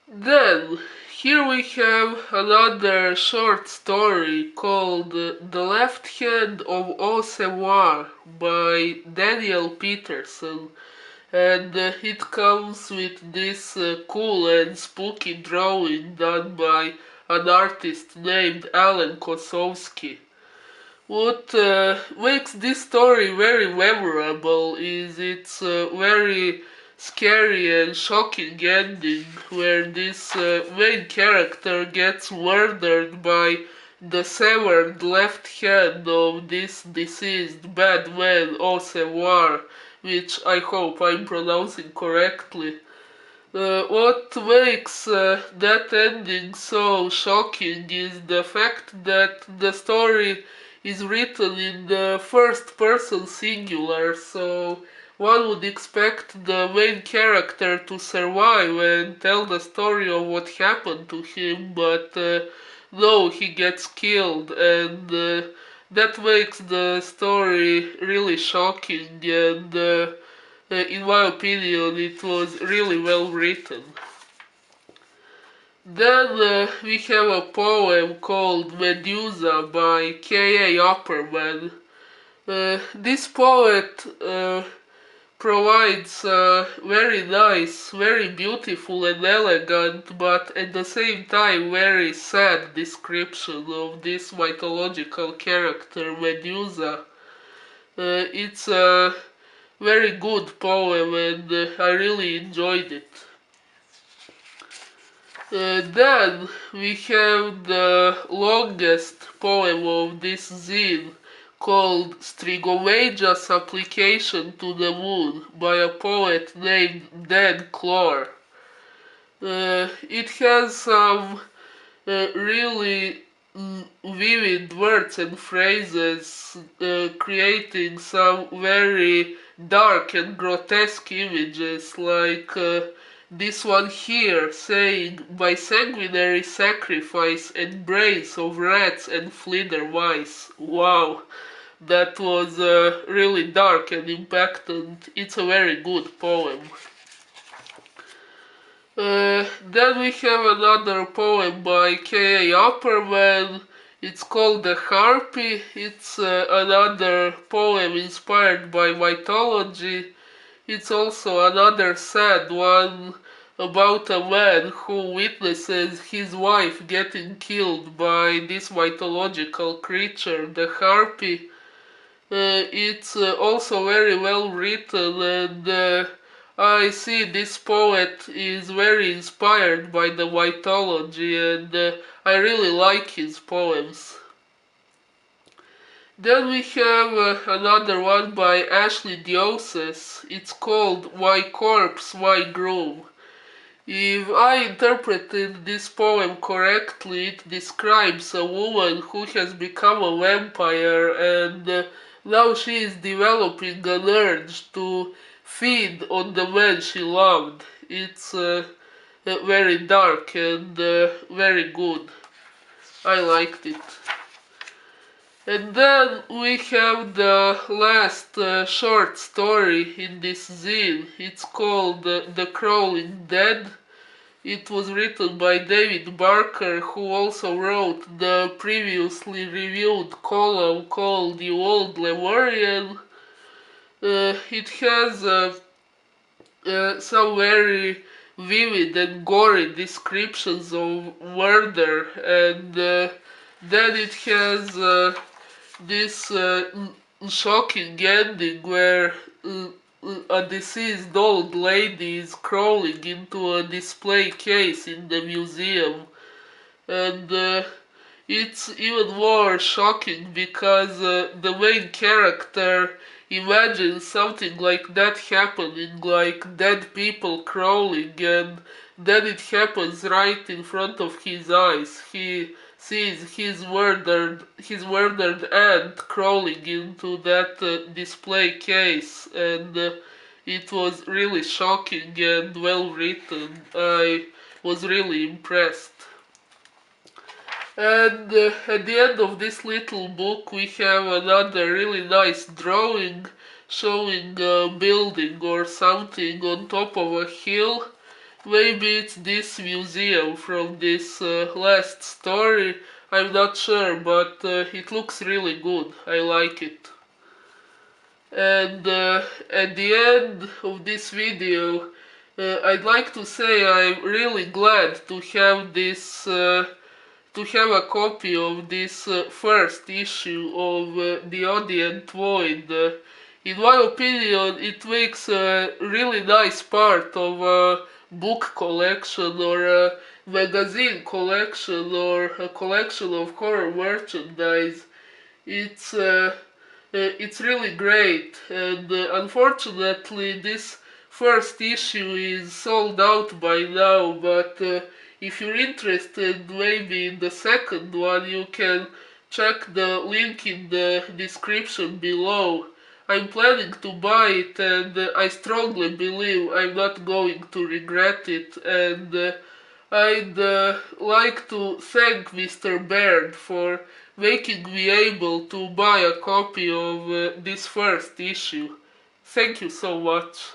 Then, here we have another short story called The Left Hand of Aux-Cevoires by Daniel Peterson. And it comes with this cool and spooky drawing done by an artist named Alan Kosowski. What makes this story very memorable is its very scary and shocking ending, where this main character gets murdered by the severed left hand of this deceased bad man Aux-Cevoires, which I hope I'm pronouncing correctly. What makes that ending so shocking is the fact that the story is written in the first person singular, so one would expect the main character to survive and tell the story of what happened to him, but no, he gets killed, and that makes the story really shocking, and in my opinion, it was really well written. Then we have a poem called Medusa by K.A. Opperman. This poet provides a very nice, very beautiful and elegant, but at the same time very sad description of this mythological character Medusa. It's a very good poem and I really enjoyed it. Then we have the longest poem of this zine called Strigomage's Application to the Moon by a poet named Dan Clore. It has some really vivid words and phrases, creating some very dark and grotesque images, like this one here saying, by sanguinary sacrifice and brains of rats and flitter mice. Wow, that was really dark and impactant. It's a very good poem. Then we have another poem by K.A. Opperman. It's called The Harpy. It's another poem inspired by mythology. It's also another sad one about a man who witnesses his wife getting killed by this mythological creature, the Harpy. It's also very well written, and I see this poet is very inspired by the mythology, and I really like his poems. Then we have another one by Ashley Dioses. It's called My Corpse, My Groom. If I interpreted this poem correctly, it describes a woman who has become a vampire and now she is developing an urge to feed on the man she loved. It's very dark and very good. I liked it. And then we have the last short story in this zine. It's called The Crawling Dead. It was written by David Barker, who also wrote the previously reviewed column called The Old Lemurian. It has some very vivid and gory descriptions of murder, and then it has this shocking ending where a deceased old lady is crawling into a display case in the museum, and it's even more shocking because the main character imagines something like that happening, like dead people crawling, and then it happens right in front of his eyes. He sees his murdered aunt crawling into that display case, and it was really shocking and well written. I was really impressed. And at the end of this little book we have another really nice drawing showing a building or something on top of a hill. Maybe it's this museum from this last story. I'm not sure, but it looks really good. I like it. And at the end of this video, I'd like to say I'm really glad to have to have a copy of this first issue of the Audient Void. In my opinion, it makes a really nice part of a book collection or a magazine collection or a collection of horror merchandise. It's really great, and unfortunately this first issue is sold out by now, but if you're interested maybe in the second one, you can check the link in the description below. I'm planning to buy it, and I strongly believe I'm not going to regret it, and I'd like to thank Mr. Baird for making me able to buy a copy of this first issue. Thank you so much.